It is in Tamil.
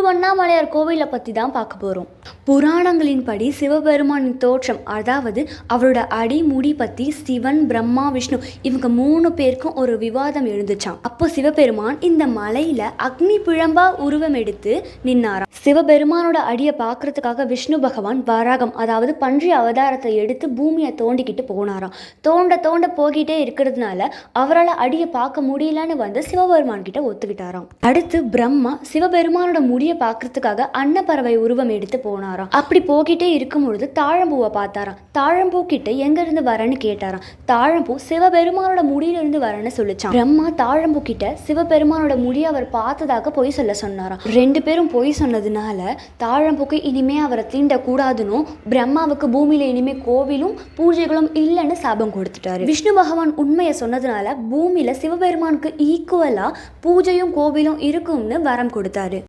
திருவண்ணாமலையார் கோவிலை பற்றி தான் பார்க்க போகிறோம். புராணங்களின்படி சிவபெருமானின் தோற்றம், அதாவது அவரோட அடிமுடி பற்றி சிவன், பிரம்மா, விஷ்ணு இவங்க 3 பேருக்கும் ஒரு விவாதம் எழுந்துச்சான். அப்போ சிவபெருமான் இந்த மலையில அக்னி பிழம்பா உருவம் எடுத்து நின்னாராம். சிவபெருமானோட அடியை பார்க்கறதுக்காக விஷ்ணு பகவான் வராகம், அதாவது பன்றி அவதாரத்தை எடுத்து பூமியை தோண்டிக்கிட்டு போனாராம். தோண்ட போகிட்டே இருக்கிறதுனால அவரால் அடியை பார்க்க முடியலன்னு வந்து சிவபெருமான் கிட்ட ஒத்துக்கிட்டாராம். அடுத்து பிரம்மா சிவபெருமானோட முடியை பார்க்கறதுக்காக அன்னப்பறவை உருவம் எடுத்து போனாராம். அப்படி போகிட்டே இருக்கும் பொழுது தாழம்பூவை பார்த்தாராம். தாழம்பூ கிட்ட எங்க இருந்து வரேன்னு கேட்டாராம். தாழம்பூ சிவபெருமானோட முடியிலிருந்து வரேன்னு சொல்லிச்சான். பிரம்மா தாழம்பூ கிட்ட சிவபெருமானோட முடியை அவர் பார்த்ததாக பொய் சொல்ல சொன்னாராம். 2 பேரும் பொய் சொன்னதுனால தாழம்பூக்கு இனிமே அவரை தீண்டக்கூடாதுன்னு பிரம்மாவுக்கு பூமியில இனிமே கோவிலும் பூஜைகளும் இல்லைன்னு சாபம் கொடுத்துட்டாரு. விஷ்ணு பகவான் உண்மையை சொன்னதுனால பூமியில சிவபெருமானுக்கு ஈக்குவலா பூஜையும் கோவிலும் இருக்கும்னு வரம் கொடுத்தாரு.